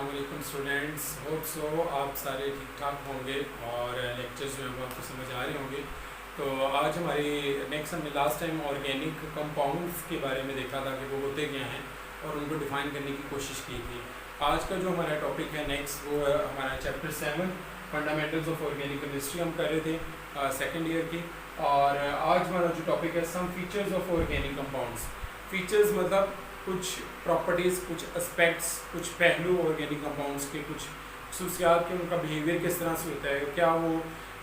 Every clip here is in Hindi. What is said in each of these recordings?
अस्सलाम वालेकुम स्टूडेंट्स। होप सो आप सारे ठीक ठाक होंगे और लेक्चर्स जो हैं वो आपको समझ आ रहे होंगे। तो आज हमारी हमने लास्ट टाइम ऑर्गेनिक कंपाउंड्स के बारे में देखा था कि वो होते क्या हैं और उनको डिफ़ाइन करने की कोशिश की थी। आज का जो हमारा टॉपिक है नेक्स्ट वो है हमारा chapter 7 fundamentals of organic chemistry हम कर रहे थे सेकेंड ईयर की। और आज हमारा जो टॉपिक है some features of organic compounds. Features मतलब कुछ प्रॉपर्टीज़, कुछ एस्पेक्ट्स, कुछ पहलू ऑर्गेनिक कंपाउंड्स के, कुछ खसूसियात के, उनका बिहेवियर किस तरह से होता है, क्या वो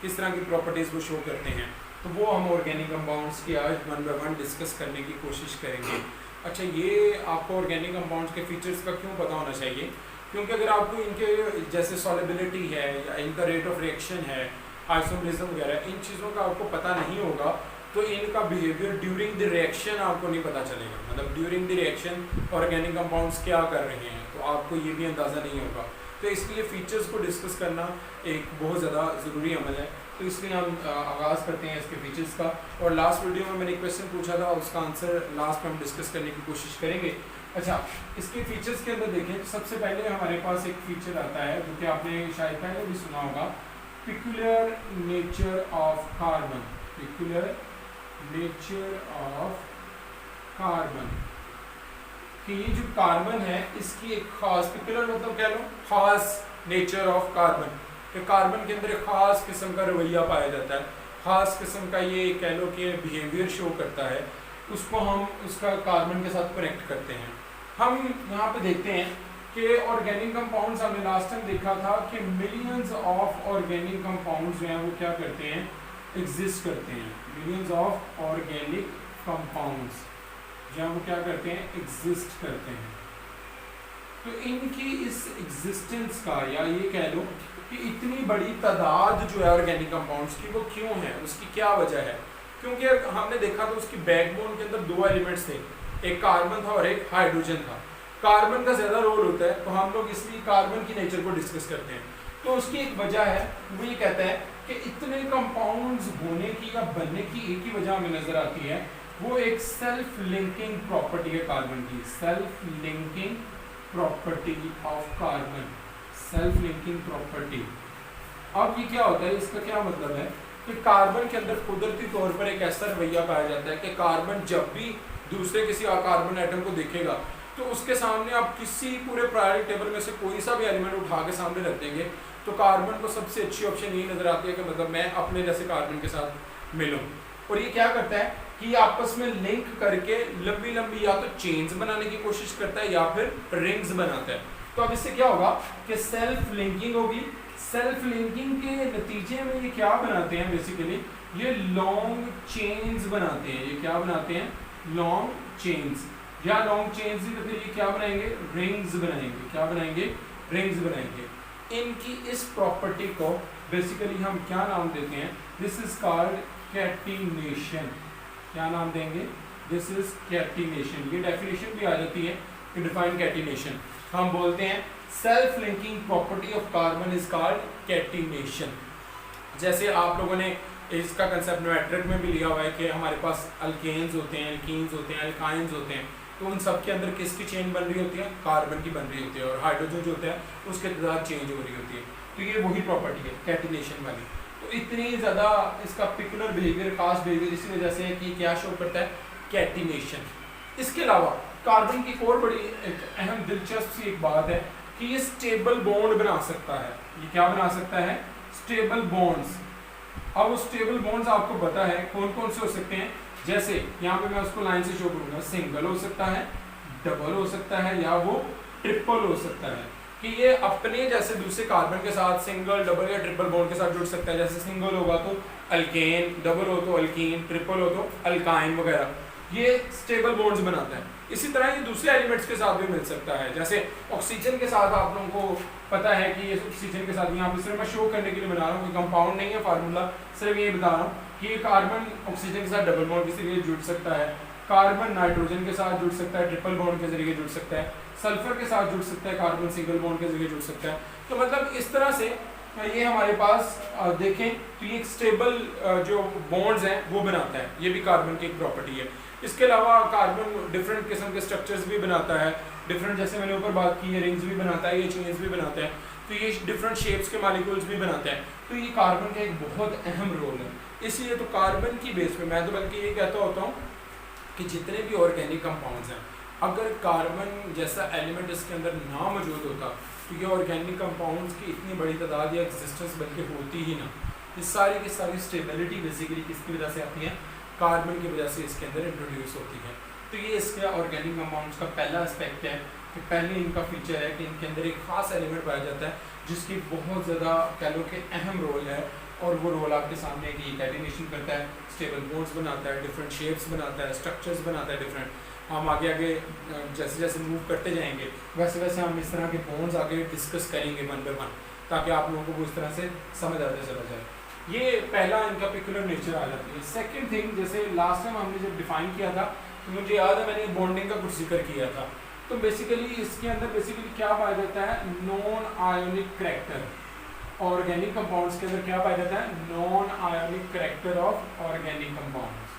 किस तरह की प्रॉपर्टीज़ वो शो करते हैं। तो वो हम ऑर्गेनिक कंपाउंड्स की आज वन बाय वन डिस्कस करने की कोशिश करेंगे। अच्छा, ये आपको ऑर्गेनिक कंपाउंड्स के फीचर्स का क्यों पता होना चाहिए? क्योंकि अगर आपको इनके जैसे सॉलिबिलिटी है या इनका रेट ऑफ रिएक्शन है, आइसोमरिज्म वगैरह, इन चीज़ों का आपको पता नहीं होगा तो इनका बिहेवियर ड्यूरिंग द रिएक्शन आपको नहीं पता चलेगा। मतलब during the reaction organic compounds क्या कर रहे हैं तो आपको ये भी अंदाज़ा नहीं होगा। तो इसलिए फ़ीचर्स को डिस्कस करना एक बहुत ज़्यादा ज़रूरी अमल है। तो इसलिए हम आगाज़ करते हैं इसके फीचर्स का। और लास्ट वीडियो में मैंने एक क्वेश्चन पूछा था, उसका आंसर लास्ट में हम डिस्कस करने की कोशिश करेंगे। अच्छा, इसके फीचर्स के अंदर देखें तो सबसे पहले हमारे पास एक फ़ीचर आता है जो कि आपने शायद पहले भी सुना होगा, peculiar nature of carbon. Peculiar nature of carbon, कि ये जो कार्बन है इसकी एक खास, पिक्यूलर मतलब कह लो खास नेचर ऑफ कार्बन, कि कार्बन के अंदर एक खास किस्म का रवैया पाया जाता है, खास किस्म का ये कह लो कि बिहेवियर शो करता है, उसको हम उसका कार्बन के साथ कनेक्ट करते हैं। हम यहाँ पे देखते हैं कि ऑर्गेनिक कंपाउंड्स हमने लास्ट टाइम देखा था कि मिलियंस ऑफ ऑर्गेनिक कंपाउंड्स जो हैं वो क्या करते हैं, एग्जिस्ट करते हैं। मिलियंस ऑफ ऑर्गेनिक कंपाउंड्स जो वो क्या करते हैं, एग्जिस्ट करते हैं। तो इनकी इस एग्जिस्टेंस का, या ये कह लो कि इतनी बड़ी तादाद जो है ऑर्गेनिक कंपाउंड्स की, वो क्यों है, उसकी क्या वजह है? क्योंकि हमने देखा तो उसकी बैकबोन के अंदर दो एलिमेंट्स थे, एक कार्बन था और एक हाइड्रोजन था। कार्बन का ज़्यादा रोल होता है तो हम लोग इसलिए कार्बन की नेचर को डिस्कस करते हैं। तो उसकी एक वजह है, वो ये कहता है कि इतने कंपाउंड्स होने की या बनने की एक ही वजह हमें नजर आती है, वो एक सेल्फ लिंकिंग प्रॉपर्टी है कार्बन की। Self linking property of carbon, self linking property. अब ये क्या होता है, इसका क्या मतलब है कि कार्बन के अंदर कुदरती तौर पर एक ऐसा रवैया पाया जाता है कि कार्बन जब भी दूसरे किसी कार्बन एटम को देखेगा तो उसके सामने आप किसी पूरे प्रायोरिटी टेबल में से कोई सा भी एलिमेंट उठा के सामने रख देंगे तो कार्बन को सबसे अच्छी ऑप्शन यही नजर आती है कि मतलब मैं अपने जैसे कार्बन के साथ मिलूं। और ये क्या करता है कि आपस में लिंक करके लंबी लंबी या तो चेन्स बनाने की कोशिश करता है या फिर रिंग्स बनाता है। तो अब इससे क्या होगा कि सेल्फ लिंकिंग होगी। सेल्फ लिंकिंग के नतीजे में ये क्या बनाते हैं, बेसिकली ये लॉन्ग चेन्स बनाते हैं। ये क्या बनाते हैं, लॉन्ग चेन्स। या लॉन्ग चेन्स ही तो फिर ये क्या बनाएंगे, रिंग्स बनाएंगे। क्या बनाएंगे, रिंग्स बनाएंगे। इनकी इस प्रॉपर्टी को बेसिकली हम क्या नाम देते हैं, दिस इज कॉल्ड कैटिनेशन। क्या नाम देंगे, दिस इज कैटिनेशन। ये डेफिनेशन भी आ जाती है कि डिफाइन कैटिनेशन। हम बोलते हैं self linking property of carbon is called catenation. जैसे आप लोगों ने इसका कंसेप्ट मैट्रिक में भी लिया हुआ है कि हमारे पास अल्केन्स होते हैं, एल्कीन्स होते हैं, अल्काइंस होते हैं, तो उन सब के अंदर किसकी चेन बन रही होती है, कार्बन की बन रही होती है, और हाइड्रोजन जो होता है उसके तादाद चेंज हो रही होती है। तो ये वही प्रॉपर्टी है कैटिनेशन वाली। तो इतनी ज़्यादा इसका पिकुलर बिहेवियर, खास बिहेवियर इसी वजह से है कि क्या शो करता है, कैटिनेशन। इसके अलावा कार्बन की एक और बड़ी एक अहम दिलचस्प सी एक बात है कि ये स्टेबल बॉन्ड बना सकता है। ये क्या बना सकता है, स्टेबल बॉन्ड्स। अब वो स्टेबल बॉन्ड्स आपको पता है कौन कौन से हो सकते हैं। जैसे यहाँ पे मैं उसको लाइन से शो करूंगा, सिंगल हो सकता है, डबल हो सकता है, या वो ट्रिपल हो सकता है। कि ये अपने जैसे दूसरे कार्बन के साथ सिंगल, डबल या ट्रिपल बॉन्ड के साथ जुड़ सकता है। जैसे सिंगल होगा तो अल्केन, डबल हो तो अल्कीन, ट्रिपल हो तो अल्काइन वगैरह। ये स्टेबल बॉन्ड्स बनाता है। इसी तरह ये दूसरे एलिमेंट्स के साथ भी मिल सकता है। जैसे ऑक्सीजन के साथ आप लोगों को पता है कि ये ऑक्सीजन के साथ, यहाँ पे सिर्फ मैं शो करने के लिए बना रहा हूँ, कोई कंपाउंड नहीं है फार्मूला, सिर्फ ये बता रहा हूँ कि ये कार्बन ऑक्सीजन के साथ डबल बॉन्ड के जरिए जुड़ सकता है, कार्बन नाइट्रोजन के साथ जुड़ सकता है, ट्रिपल बॉन्ड के जरिए जुड़ सकता है, सल्फर के साथ जुड़ सकता है, कार्बन सिंगल बॉन्ड के जरिए जुड़ सकता है। तो मतलब इस तरह से ये हमारे पास देखें तो ये एक स्टेबल जो बॉन्ड्स हैं वो बनाता है, ये भी कार्बन की एक प्रॉपर्टी है। इसके अलावा कार्बन डिफरेंट किस्म के स्ट्रक्चर्स भी बनाता है, डिफरेंट, जैसे मैंने ऊपर बात की है, रिंग्स भी बनाता है, ये चेन्स भी बनाता है, तो ये डिफरेंट शेप्स के मॉलिक्यूल्स भी बनाता है। तो ये कार्बन का एक बहुत अहम रोल है। इसलिए तो कार्बन की बेस पे मैं तो बल्कि ये कहता होता हूँ कि जितने भी ऑर्गेनिक कंपाउंड्स हैं, अगर कार्बन जैसा एलिमेंट इसके अंदर ना मौजूद होता तो ये ऑर्गेनिक कंपाउंड्स की इतनी बड़ी तादाद या एग्जिस्टेंस बल्कि होती ही ना। ये सारी की सारी स्टेबिलिटी बेसिकली किसकी वजह से आती है? कार्बन की वजह से इसके अंदर इंट्रोड्यूस होती है। तो ये इसके ऑर्गेनिक कंपाउंड्स का पहला एस्पेक्ट है कि पहले इनका फीचर है कि इनके अंदर एक खास एलिमेंट पाया जाता है जिसकी बहुत ज़्यादा कह लो कि अहम रोल है, और वो रोल आपके सामने कि कैटिनेशन करता है, स्टेबल बॉन्ड्स बनाता है, डिफरेंट शेप्स बनाता है, स्ट्रक्चर्स बनाता है डिफरेंट। हम आगे आगे जैसे जैसे मूव करते जाएंगे वैसे वैसे हम इस तरह के बॉन्ड्स आगे डिस्कस करेंगे वन बाय वन, ताकि आप लोगों को वो इस तरह से समझ आते चला जाए। ये पहला इनका पिकुलर नेचर आ जाती है। सेकंड थिंग, जैसे लास्ट टाइम हमने जब डिफाइन किया था तो मुझे याद है मैंने बॉन्डिंग का कुछ जिक्र किया था। तो बेसिकली इसके अंदर बेसिकली क्या पाया जाता है? Non ionic character. Organic compounds के अंदर क्या पाया जाता है? Non ionic character of organic compounds.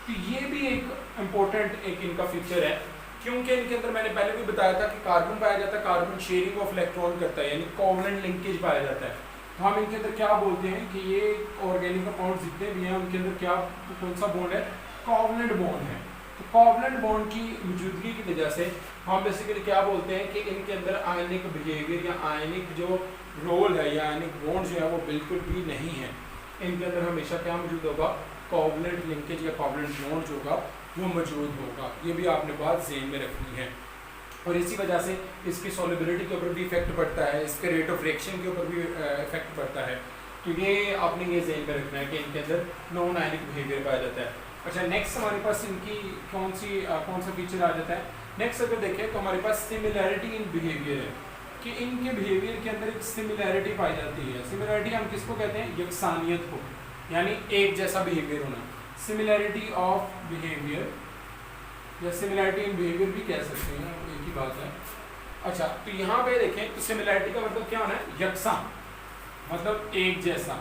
तो ये भी एक इम्पोर्टेंट एक इनका फीचर है, क्योंकि इनके अंदर मैंने पहले भी बताया था कि कार्बन पाया जाता है, कार्बन शेयरिंग ऑफ इलेक्ट्रॉन करता है, यानी कोवलेंट लिंकेज पाया जाता है। तो हम इनके अंदर क्या बोलते हैं कि ये ऑर्गेनिक कंपाउंड्स जितने भी हैं उनके अंदर क्या कौन सा बॉन्ड है? कोवलेंट बॉन्ड है। तो कोवलेंट बॉन्ड की मौजूदगी की वजह से हम बेसिकली क्या बोलते हैं कि इनके अंदर आयनिक बिहेवियर या आयनिक जो रोल है या आयनिक बॉन्ड जो है वो बिल्कुल भी नहीं है। इनके अंदर हमेशा क्या मौजूद होगा? कोवलेंट लिंकेज या कोवलेंट बॉन्ड जो होगा वो मौजूद होगा। ये भी आपने बात ज़हन में रखनी है। और इसी वजह से इसकी सॉल्युबिलिटी के ऊपर भी इफेक्ट पड़ता है, इसके रेट ऑफ रिएक्शन के ऊपर भी इफेक्ट पड़ता है। तो ये आपने ये ज़हन में रखना है कि इनके अंदर नॉन आयनिक बिहेवियर पाया जाता है। अच्छा, नेक्स्ट हमारे पास इनकी कौन सा फीचर आ जाता है? नेक्स्ट अगर देखें तो हमारे पास सिमिलैरिटी इन बिहेवियर है, कि इनके बिहेवियर के अंदर एक सिमिलैरिटी पाई जाती है। सिमिलैरिटी हम किसको कहते हैं? यकसानियत को, यानी एक जैसा बिहेवियर होना। सिमिलैरिटी ऑफ बिहेवियर या सिमिलैरिटी इन बिहेवियर भी कह सकते हैं, एक ही बात है। अच्छा, तो यहाँ पे देखें तो सिमिलैरिटी का मतलब क्या होना है? यकसा, मतलब एक जैसा।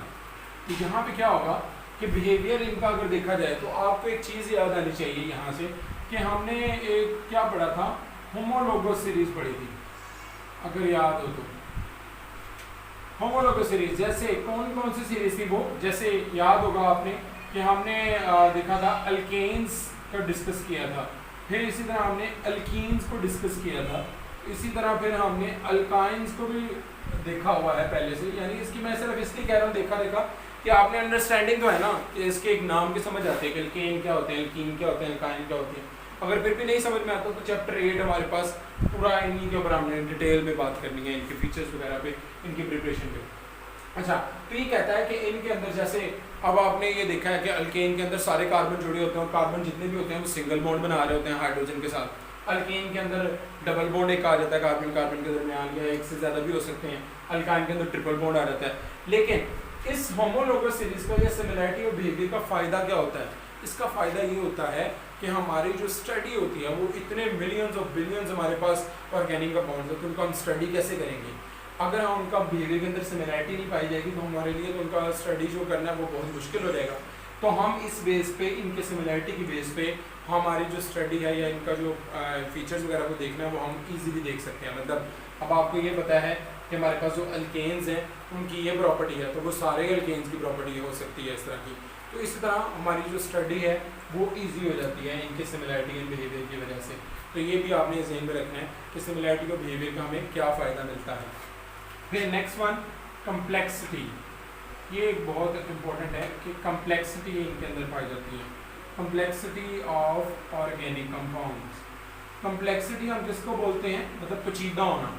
तो यहाँ पे क्या होगा कि बिहेवियर इनका अगर देखा जाए तो आपको एक चीज़ याद आनी चाहिए यहाँ से कि हमने एक क्या पढ़ा था? होमोलोगस सीरीज पढ़ी थी, अगर याद हो तो। होमोलोगस सीरीज जैसे कौन कौन सी सीरीज थी वो? जैसे याद होगा आपने कि हमने देखा था अल्केन्स का डिस्कस किया था, फिर इसी तरह हमने अल्कीन्स को डिस्कस किया था, इसी तरह फिर हमने अल्काइंस को भी देखा हुआ है पहले से। यानी इसकी मैं सिर्फ इसलिए कह रहा हूँ देखा कि आपने अंडरस्टैंडिंग तो है ना कि इसके एक नाम के समझ आते हैं कि अल्केन क्या होते हैं, अल्कीन क्या होते हैं, अल्काइन क्या होती है। अगर फिर भी नहीं समझ में आता तो चैप्टर 8 हमारे पास पूरा इन्हीं के ऊपर हमने डिटेल में बात करनी है, इनके फीचर्स वगैरह पे, इनकी प्रिपरेशन पे। अच्छा, तो ये कहता है कि इनके अंदर जैसे अब आपने ये देखा है कि अल्केन के अंदर सारे कार्बन जुड़े होते हैं और कार्बन जितने भी होते हैं वो सिंगल बॉन्ड बना रहे होते हैं हाइड्रोजन के साथ। अल्केन के अंदर डबल बॉन्ड एक आ जाता है कार्बन कार्बन के दरमियान, या एक से ज़्यादा भी हो सकते हैं। अल्काइन के अंदर ट्रिपल बॉन्ड आ जाता है। लेकिन इस होमोलोगस सीरीज का या सिमिलैरिटी और बिहेवियर का फ़ायदा क्या होता है? इसका फ़ायदा ये होता है कि हमारी जो स्टडी होती है वो इतने मिलियंस और बिलियंस हमारे पास ऑर्गेनिक कंपाउंड्स हैं, तो उनका हम स्टडी कैसे करेंगे? अगर हम उनका बिहेवियर के अंदर सिमिलैरिटी नहीं पाई जाएगी तो हमारे लिए तो उनका स्टडी जो करना है वो बहुत मुश्किल हो जाएगा। तो हम इस बेस पे, इनके सिमिलैरिटी की बेस पे हमारी जो स्टडी है या इनका जो फीचर्स वगैरह को देखना है वो हम इजीली देख सकते हैं। मतलब अब आपको ये पता है कि हमारे पास जो अल्केन्स हैं उनकी ये प्रॉपर्टी है, तो वो सारे अल्केन्स की प्रॉपर्टी हो सकती है इस तरह की। तो इस तरह हमारी जो स्टडी है वो ईजी हो जाती है इनके सिमिलैरिटी एंड बिहेवियर की वजह से। तो ये भी आपने ज़हन में रखना है कि सिमिलैरिटी और बिहेवियर का हमें क्या फ़ायदा मिलता है। फिर नेक्स्ट वन, कम्प्लेक्सिटी। ये एक बहुत इम्पोर्टेंट है कि कम्प्लेक्सिटी इनके अंदर पाई जाती है। Complexity of organic compounds. Complexity हम किसको बोलते हैं? मतलब पेचीदा होना,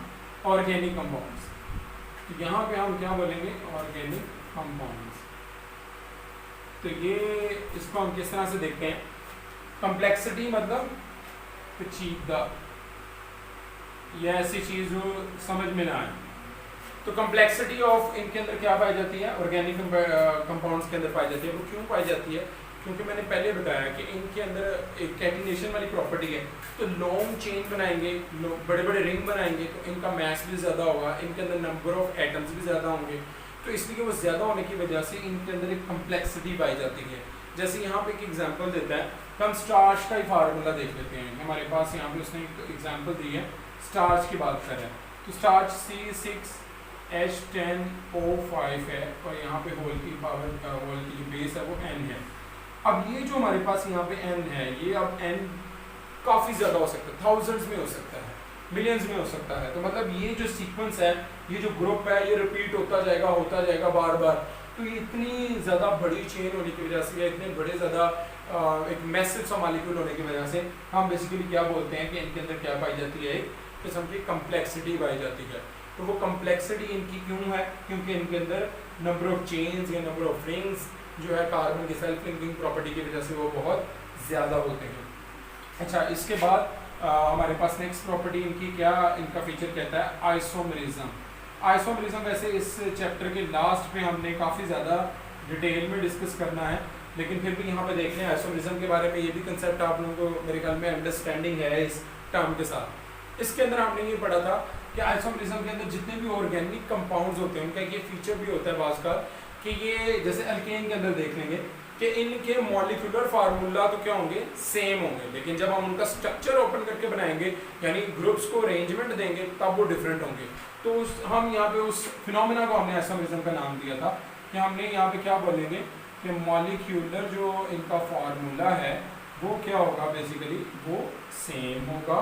ऑर्गेनिक कंपाउंड्स। तो यहाँ पे हम क्या बोलेंगे? Organic compounds. तो ये इसको हम किस तरह से देखते हैं? कम्प्लेक्सिटी मतलब पेचीदा या ऐसी चीज़ जो समझ में ना आए। तो कम्प्लेक्सिटी ऑफ इनके अंदर क्या पाई जाती है? ऑर्गेनिक कंपाउंड्स के अंदर पाई जाती है। वो क्यों पाई जाती है? क्योंकि मैंने पहले बताया कि इनके अंदर एक कैटिनेशन वाली प्रॉपर्टी है। तो लॉन्ग चेन बनाएंगे, बड़े बड़े रिंग बनाएंगे तो इनका मैस भी ज़्यादा होगा, इनके अंदर नंबर ऑफ एटम्स भी ज़्यादा होंगे। तो इसलिए वो ज़्यादा होने की वजह से इनके अंदर एक कम्प्लेक्सिटी पाई जाती है। जैसे यहाँ पे एक एग्जांपल देता है, तो हम स्टार्च का ही फार्मूला देख लेते हैं। हमारे पास यहाँ पे उसने एक एग्जांपल दी है, स्टार्च की बात कर रहे हैं, तो स्टार्च C6H10O5 है और यहाँ पे होल की जो बेस है वो n है। अब ये जो हमारे पास यहाँ पे n है, ये अब n काफ़ी ज़्यादा हो सकता है, थाउजेंड्स में हो सकता है, मिलियंस में हो सकता है। तो मतलब ये जो सीक्वेंस है, ये जो ग्रुप है, ये रिपीट होता जाएगा बार बार। तो ये इतनी ज़्यादा बड़ी चेन होने की वजह से या इतने बड़े ज़्यादा एक मैसिव सा मॉलिक्यूल होने की वजह से हम बेसिकली क्या बोलते हैं कि इनके अंदर क्या पाई जाती है, एक किस्म की कम्प्लेक्सिटी पाई जाती है। तो वो कम्प्लेक्सिटी इनकी क्यों है? क्योंकि इनके अंदर नंबर ऑफ चेन्स या नंबर ऑफ रिंग्स जो है कार्बन की सेल्फ लिंकिंग प्रॉपर्टी की वजह से वो बहुत ज़्यादा होते हैं। अच्छा, इसके बाद हमारे पास नेक्स्ट प्रॉपर्टी इनकी क्या, इनका फीचर कहता है आइसोमेरिज्म। आइसोमेरिज्म वैसे इस चैप्टर के लास्ट पे हमने काफ़ी ज़्यादा डिटेल में डिस्कस करना है, लेकिन फिर भी यहाँ पे देख लें आइसोमेरिज्म के बारे में। ये भी कंसेप्ट आप लोगों को मेरे ख्याल में अंडरस्टैंडिंग है इस टर्म के साथ। इसके अंदर हमने ये पढ़ा था कि आइसोमेरिज्म के अंदर जितने भी ऑर्गेनिक कंपाउंड्स होते हैं उनका ये फीचर भी होता है बाज़ का कि ये जैसे अल्केन के अंदर देख लेंगे कि इनके मॉलिक्यूलर फार्मूला तो क्या होंगे, सेम होंगे, लेकिन जब हम उनका स्ट्रक्चर ओपन करके बनाएंगे यानी ग्रुप्स को अरेंजमेंट देंगे तब वो डिफरेंट होंगे। तो हम यहाँ पे उस फिनोमेना को हमने आइसोमेरिज्म का नाम दिया था कि हमने यहाँ पे क्या बोलेंगे कि मॉलिक्यूलर जो इनका फार्मूला है वो क्या होगा, बेसिकली वो सेम होगा,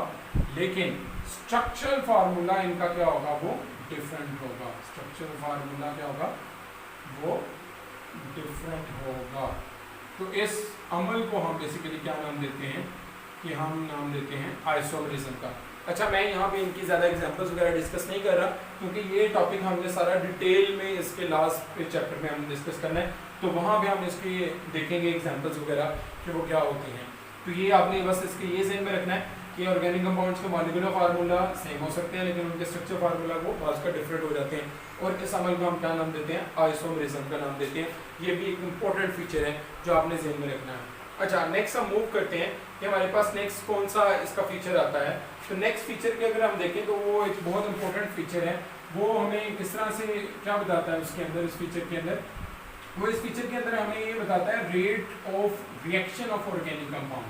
लेकिन स्ट्रक्चरल फार्मूला इनका क्या होगा, वो डिफरेंट होगा। स्ट्रक्चरल फार्मूला क्या होगा, वो डिफरेंट होगा। तो इस अमल को हम बेसिकली क्या नाम देते हैं कि हम नाम देते हैं आइसोमेरिज्म का। अच्छा, मैं यहाँ पे इनकी ज़्यादा एग्जांपल्स वगैरह डिस्कस नहीं कर रहा क्योंकि ये टॉपिक हमने सारा डिटेल में इसके लास्ट चैप्टर में हम डिस्कस करना है, तो वहाँ पे हम इसके देखेंगे एग्जांपल्स वगैरह कि वो क्या होती हैं। तो ये आपने बस इसके ये ज़हन में रखना है कि ऑर्गेनिक कंपाउंड्स के मॉलिक्यूलर फार्मूला सेम हो सकते हैं लेकिन उनके स्ट्रक्चर फार्मूला वो बाज़ का डिफरेंट हो जाते हैं, और इस अमल को हम क्या नाम देते हैं, आइसोमेरिज्म का नाम देते हैं। ये भी एक इम्पोर्टेंट फीचर है जो आपने ज़हन में रखना है। अच्छा, नेक्स्ट हम मूव करते हैं कि हमारे पास नेक्स्ट कौन सा इसका फीचर आता है। तो नेक्स्ट फीचर के अगर हम देखें तो वो एक बहुत इंपॉर्टेंट फीचर है। वो हमें किस तरह से क्या बताता है उसके अंदर, इस फीचर के अंदर वो इस फीचर के अंदर हमें ये बताता है rate of reaction of organic compound.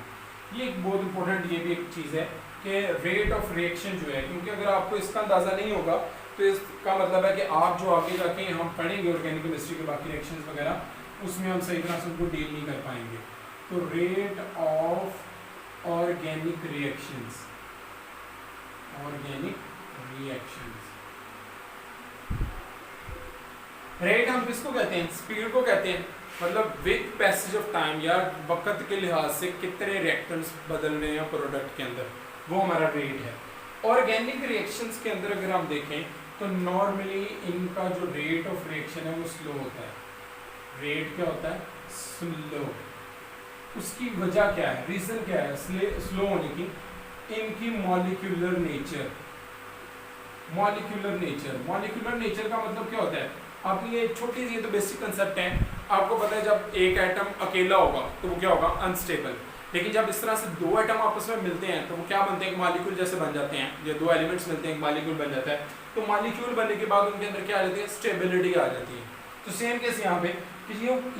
ये एक बहुत इंपॉर्टेंट, ये भी एक चीज़ है कि रेट ऑफ रिएक्शन जो है, क्योंकि अगर आपको इसका अंदाज़ा नहीं होगा तो इसका मतलब है कि आप जो आगे जाके हम पढ़ेंगे ऑर्गेनिक केमिस्ट्री के बाकी रिएक्शंस वगैरह, उसमें हम सही तरह से उनको डील नहीं कर पाएंगे। तो rate of organic reactions, organic reactions, rate हम किसको कहते हैं, स्पीड को कहते हैं। मतलब विद पैसेज ऑफ टाइम या वक्त के लिहाज से कितने रिएक्टेंट्स बदल रहे हैं प्रोडक्ट के अंदर, वो हमारा रेट है। ऑर्गेनिक रिएक्शंस के अंदर अगर हम देखें तो नॉर्मली इनका जो रेट ऑफ रिएक्शन है वो स्लो होता है। रेट क्या होता है, स्लो। उसकी वजह क्या है, रीजन क्या है स्लो होने की, इनकी मॉलिक्यूलर नेचर। मॉलिक्यूलर नेचर का मतलब क्या होता है, अब ये छोटी सी तो बेसिक कंसेप्ट है। आपको पता है जब एक एटम अकेला होगा तो वो क्या होगा, अनस्टेबल, लेकिन जब इस तरह से दो एटम आपस में मिलते हैं तो वो क्या बनते हैं, मॉलिक्यूल जैसे बन जाते हैं। ये दो एलिमेंट्स मिलते हैं, मॉलिक्यूल बन जाता है। तो मॉलिक्यूल बनने के बाद उनके अंदर क्या आ जाती है, स्टेबिलिटी आ जाती है। तो सेम केस यहाँ पे कि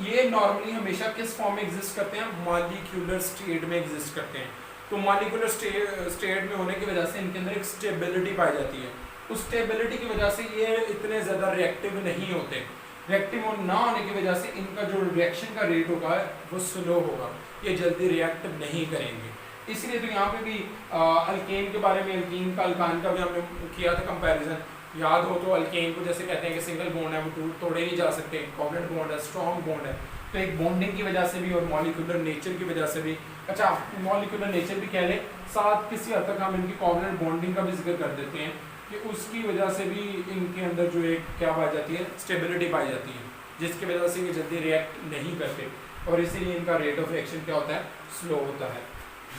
ये नॉर्मली हमेशा किस फॉर्म में एग्जिस्ट करते हैं, मॉलिक्यूलर स्टेट में एग्जिस्ट करते हैं। तो मॉलिक्यूलर स्टेट में होने की वजह से इनके अंदर एक स्टेबिलिटी पाई जाती है। उस स्टेबिलिटी की वजह से ये इतने ज़्यादा रिएक्टिव नहीं होते। रिएक्टिव ना होने की वजह से इनका जो रिएक्शन का रेट होगा वो स्लो होगा, ये जल्दी रिएक्ट नहीं करेंगे। इसलिए तो यहाँ पे भी अल्केन के बारे में, अल्कीन का अल्कान का भी हमने किया था कंपैरिजन। याद हो तो अल्केन को जैसे कहते हैं कि सिंगल बॉन्ड है, वो तोड़े नहीं जा सकते, कोवलेंट बॉन्ड है, स्ट्रॉन्ग बॉन्ड है। तो एक बॉन्डिंग की वजह से भी और मॉलिक्यूलर नेचर की वजह से भी, अच्छा मॉलिक्यूलर नेचर भी कह लें, साथ किसी हद तक हम इनकी कोवलेंट बॉन्डिंग का भी जिक्र कर देते हैं कि उसकी वजह से भी इनके अंदर जो एक क्या पाई जाती है, स्टेबिलिटी पाई जाती है, जिसकी वजह से ये जल्दी रिएक्ट नहीं करते और इसीलिए इनका रेट ऑफ रिएक्शन क्या होता है, स्लो होता है।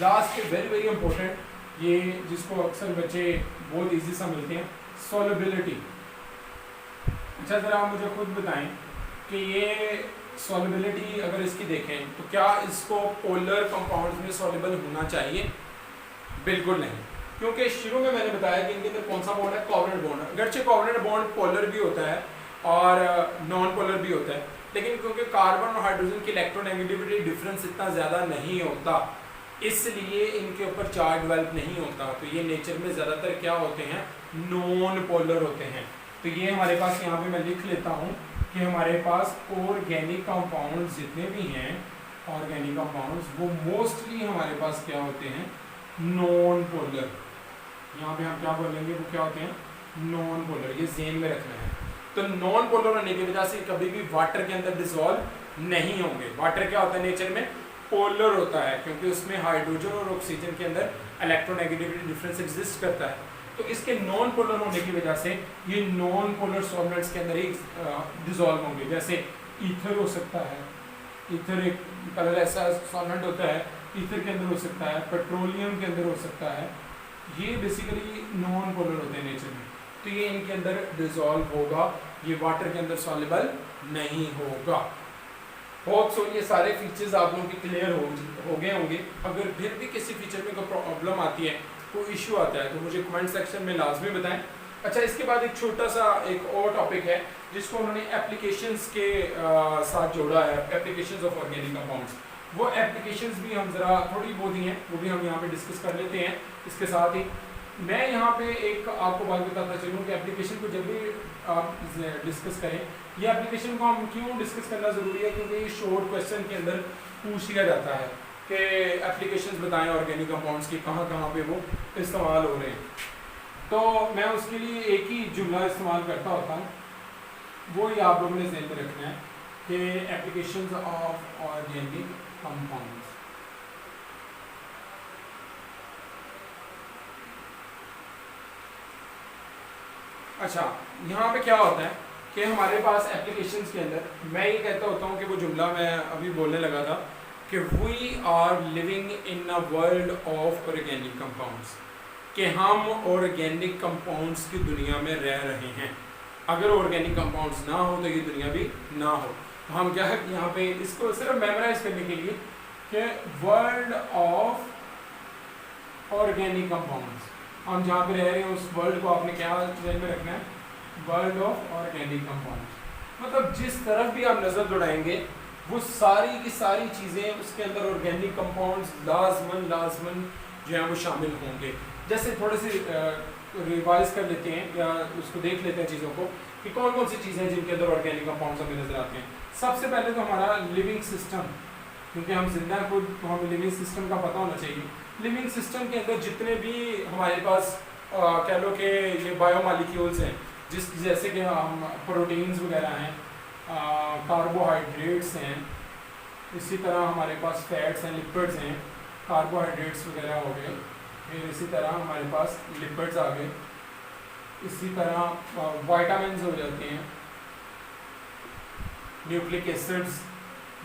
लास्ट वेरी वेरी इंपॉर्टेंट, ये जिसको अक्सर बच्चे बहुत इजी सा मिलते हैं, सॉल्युबिलिटी। अच्छा ज़रा आप मुझे खुद बताएं कि ये सॉल्युबिलिटी अगर इसकी देखें तो क्या इसको पोलर कंपाउंड्स में सॉल्युबल होना चाहिए? बिल्कुल नहीं, क्योंकि शुरू में मैंने बताया कि इनके अंदर कौन सा बॉन्ड है, कोवलेंट बॉन्ड। अगरचे कोवलेंट बॉन्ड पोलर भी होता है और नॉन पोलर भी होता है, लेकिन क्योंकि कार्बन और हाइड्रोजन की इलेक्ट्रोनेगेटिविटी डिफरेंस इतना ज़्यादा नहीं होता, इसलिए इनके ऊपर चार्ज डेवलप नहीं होता। तो ये नेचर में ज़्यादातर क्या होते हैं, नॉन पोलर होते हैं। तो ये हमारे पास यहाँ पे मैं लिख लेता हूँ कि हमारे पास ऑर्गेनिक कंपाउंड्स जितने भी हैं, ऑर्गेनिक कंपाउंड्स, वो मोस्टली हमारे पास क्या होते हैं, नॉन पोलर। यहाँ पे हम क्या बोलेंगे, वो क्या होते हैं, नॉन पोलर। ये ज़हन में रखना है। तो नॉन पोलर होने की वजह से कभी भी वाटर के अंदर डिसॉल्व नहीं होंगे। वाटर क्या होता है नेचर में, पोलर होता है, क्योंकि उसमें हाइड्रोजन और ऑक्सीजन के अंदर इलेक्ट्रोनेगेटिविटी डिफरेंस एग्जिस्ट करता है। तो इसके नॉन पोलर होने की वजह से ये नॉन पोलर सॉल्वेंट्स के अंदर ही डिसॉल्व होंगे। जैसे ईथर हो सकता है, ईथर एक कलर ऐसा सॉल्वेंट होता है, ईथर के अंदर हो सकता है, पेट्रोलियम के अंदर हो सकता है। ये बेसिकली नॉन पोलर होते हैं नेचर में, तो ये इनके अंदर डिसॉल्व होगा, ये वाटर के अंदर सॉल्युबल नहीं होगा। होप सो ये सारे फीचर्स आप लोगों के क्लियर हो गए होंगे। अगर फिर भी किसी फीचर में कोई प्रॉब्लम आती है, कोई इशू आता है, तो मुझे कमेंट सेक्शन में लाजमी बताएं। अच्छा, इसके बाद एक छोटा सा एक और टॉपिक है जिसको उन्होंने एप्लीकेशंस के साथ जोड़ा है, एप्लीकेशंस ऑफ ऑर्गेनिक कंपाउंड्स। वो एप्लीकेशंस भी हम ज़रा थोड़ी बहुत ही हैं, वो भी हम यहाँ पे डिस्कस कर लेते हैं। इसके साथ ही मैं यहाँ पे एक आपको बात बताता चलूँ कि एप्लीकेशन को जब भी आप डिस्कस करें, ये एप्लीकेशन को हम क्यों डिस्कस करना ज़रूरी है, क्योंकि ये शॉर्ट क्वेश्चन के अंदर पूछ लिया जाता है कि एप्लीकेशंस बताएं ऑर्गेनिक कंपाउंड्स की, कहाँ कहाँ पे वो इस्तेमाल हो रहे हैं। तो मैं उसके लिए एक ही जुमला इस्तेमाल करता होता हूँ, वो ही आप लोगों ने ज़हन में रखना है कि एप्लीकेशंस ऑफ ऑर्गेनिक कंपाउंड्स। अच्छा, यहाँ पे क्या होता है कि हमारे पास एप्लीकेशंस के अंदर मैं ये कहता होता हूँ कि वो जुमला मैं अभी बोलने लगा था कि we are living in a world of organic compounds, कि हम ऑर्गेनिक कंपाउंड्स की दुनिया में रह रहे हैं। अगर ऑर्गेनिक कंपाउंड्स ना हो तो ये दुनिया भी ना हो। तो हम क्या है यहाँ पे इसको सिर्फ मेमोराइज करने के लिए कि वर्ल्ड ऑफ ऑर्गेनिक कंपाउंड्स, हम जहाँ पे रह रहे हैं उस वर्ल्ड को आपने क्या ध्यान में रखना है, वर्ल्ड ऑफ ऑर्गेनिक कंपाउंड्स। मतलब जिस तरफ भी आप नज़र दौड़ाएंगे वो सारी की सारी चीज़ें उसके अंदर ऑर्गेनिक कंपाउंड्स लाजमन जो है वो शामिल होंगे। जैसे थोड़े से रिवाइज कर लेते हैं या उसको देख लेते हैं चीज़ों को कि कौन कौन सी चीज़ें हैं जिनके अंदर ऑर्गेनिक कंपाउंड्स हमें नजर आते हैं। सबसे पहले तो हमारा लिविंग सिस्टम, क्योंकि हम जिंदा खुद, तो हमें लिविंग सिस्टम का पता होना चाहिए। लिविंग सिस्टम के अंदर जितने भी हमारे पास कह लो कि ये बायोमॉलिक्यूल्स हैं, जैसे कि हम प्रोटीन्स वगैरह हैं, कार्बोहाइड्रेट्स हैं, इसी तरह हमारे पास फैट्स हैं, लिपिड्स हैं, कार्बोहाइड्रेट्स वगैरह हो गए, फिर इसी तरह हमारे पास लिपिड्स आ गए, इसी तरह वाइटामिन्स हो जाते हैं, न्यूक्लिक एसिड्स,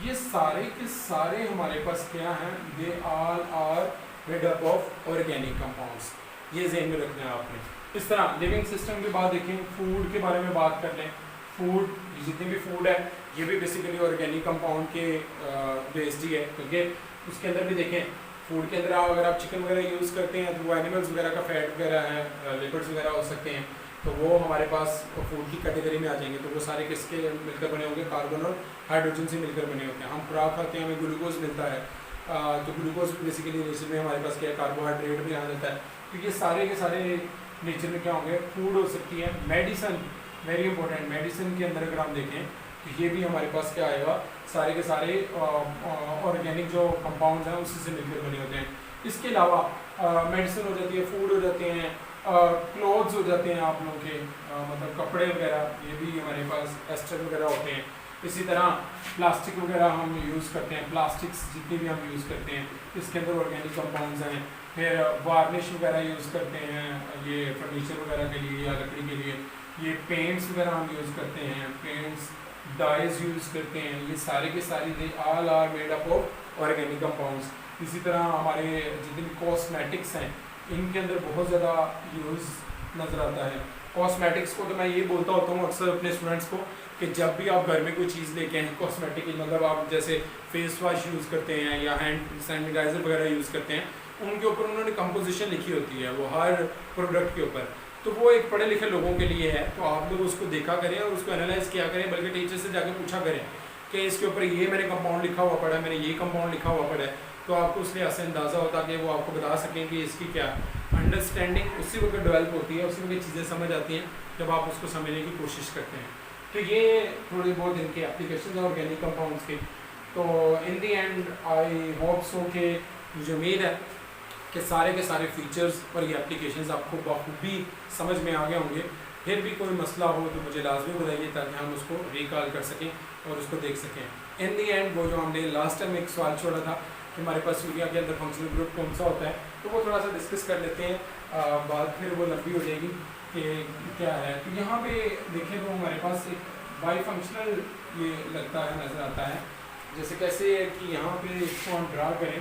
ये सारे के सारे हमारे पास क्या हैं, they all are made up of organic compounds. ये ज़हन में रखना है आपने। इस तरह लिविंग सिस्टम के बाद देखें, फूड के बारे में बात कर लें। फूड, जितने भी फूड है ये भी बेसिकली ऑर्गेनिक कंपाउंड के बेस्ड ही है, क्योंकि उसके अंदर भी देखें, फूड के अंदर अगर आप चिकन वगैरह यूज़ करते हैं तो वो एनिमल्स वगैरह का फैट वगैरह है, लिपिड्स वगैरह हो सकते हैं, तो वो हमारे पास फूड की कैटेगरी में आ जाएंगे। तो वो सारे किसके मिलकर बने होंगे, कार्बन और हाइड्रोजन से मिलकर बने होते हैं। हम खुराक खाते हैं, हमें ग्लूकोज मिलता है, तो ग्लूकोज बेसिकली नेचर में हमारे पास क्या है, कार्बोहाइड्रेट भी आ जाता है। तो ये सारे के सारे नेचर में क्या होंगे, फूड हो सकती है। मेडिसन, वेरी इंपॉर्टेंट, मेडिसिन के अंदर अगर हम देखें तो ये भी हमारे पास क्या आएगा, सारे के सारे ऑर्गेनिक जो कंपाउंड्स हैं उसी से मिलकर बने होते हैं। इसके अलावा मेडिसिन हो जाती है, फूड हो जाते हैं, क्लोथ्स हो जाते हैं आप लोगों के, मतलब कपड़े वगैरह, ये भी हमारे पास एस्टर वगैरह होते हैं। इसी तरह प्लास्टिक वगैरह हम यूज़ करते हैं, प्लास्टिक्स जितनी भी हम यूज़ करते हैं इसके अंदर ऑर्गेनिक कंपाउंड्स हैं। फिर वार्निश वगैरह यूज़ करते हैं, ये फर्नीचर वगैरह के लिए या लकड़ी के लिए। ये पेंट्स वगैरह हम यूज़ करते हैं, पेंट्स, डाइज यूज़ करते हैं, ये सारे के सारे they all are made up of organic compounds. इसी तरह हमारे जितने कॉस्मेटिक्स हैं इनके अंदर बहुत ज़्यादा यूज़ नज़र आता है। कॉस्मेटिक्स को तो मैं ये बोलता होता हूँ अक्सर अपने स्टूडेंट्स को कि जब भी आप घर में कोई चीज़ लेके आएँ कॉस्मेटिक, मतलब आप जैसे फेस वॉश यूज़ करते हैं या हैंड सैनिटाइज़र वगैरह यूज़ करते हैं, उनके ऊपर उन्होंने कंपोजिशन लिखी होती है वो हर प्रोडक्ट के ऊपर। तो वो एक पढ़े लिखे लोगों के लिए है, तो आप लोग उसको देखा करें और उसको एनालाइज किया करें, बल्कि टीचर से जाके पूछा करें कि इसके ऊपर ये मैंने कंपाउंड लिखा हुआ पड़ा है, मैंने ये कंपाउंड लिखा हुआ पड़ा है, तो आपको उस लिहाज से अंदाज़ा होता है कि वो आपको बता सकें कि इसकी क्या अंडरस्टैंडिंग उसी वक्त डेवलप होती है, उसी वक्त चीज़ें समझ आती हैं जब आप उसको समझने की कोशिश करते हैं। तो ये थोड़ी बहुत इनके एप्लीकेशन हैं ऑर्गेनिक कंपाउंड्स के। तो इन दी एंड आई होप सो कि मुझे उम्मीद है कि सारे के सारे फीचर्स और ये एप्लीकेशंस आपको बखूबी समझ में आ गए होंगे। फिर भी कोई मसला हो तो मुझे लाजमी बताइए ताकि हम उसको रिकॉल कर सकें और उसको देख सकें। इन दी एंड वो जो हमने लास्ट टाइम एक सवाल छोड़ा था कि हमारे पास यूरिया के अंदर फंक्शनल ग्रुप कौन सा होता है, तो वो थोड़ा सा डिस्कस कर लेते हैं, बात फिर वो लंबी हो जाएगी कि क्या है। तो यहाँ पे देखें तो हमारे पास एक बाई फंक्शनल ये लगता है, नज़र आता है। जैसे कैसे है कि यहाँ पे इसको हम ड्रा करें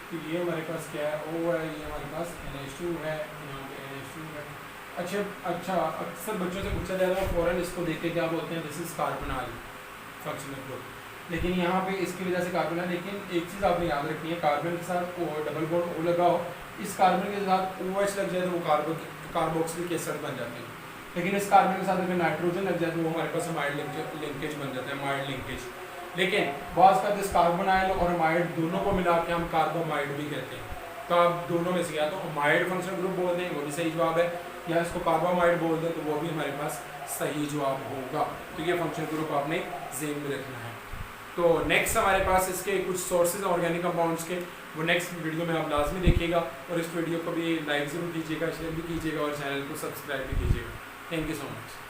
तो ये हमारे पास क्या है, O है, ये हमारे पास NH2 है, यहाँ पे NH2 है। अच्छा अक्सर बच्चों से पूछा जाता है फ़ौरन इसको देख के क्या बोलते हैं, this is carbonyl functional group. लेकिन यहाँ पे इसकी वजह से कार्बन है, लेकिन एक चीज़ आपने याद रखनी है, कार्बन के साथ डबल बॉन्ड O लगा हो, इस कार्बन के साथ OH लग जाए तो वो कार्बोक्सिलिक एसिड बन जाते हैं। लेकिन इस कार्बन के साथ अगर नाइट्रोजन लग जाए तो वो हमारे पास अमाइड लिंकेज बन जाता है, अमाइड लिंकेज। लेकिन बाज़ का इस कार्बोनाइल और अमाइड दोनों को मिला के हम कार्बोमाइड भी कहते हैं। तो आप दोनों में से या तो अमाइड फंक्शनल ग्रुप बोल दें, वो भी सही जवाब है, या इसको कार्बोमाइड बोल दें तो वो भी हमारे पास सही जवाब होगा। तो ये फंक्शनल ग्रुप आपने ज़हन में रखना है। तो नेक्स्ट हमारे पास इसके कुछ सोर्सेज ऑर्गेनिक कंपाउंड्स के, वो नेक्स्ट वीडियो में आप लाजमी देखिएगा, और इस वीडियो को भी लाइक ज़रूर कीजिएगा, शेयर भी कीजिएगा और चैनल को सब्सक्राइब भी कीजिएगा। Thank you so much.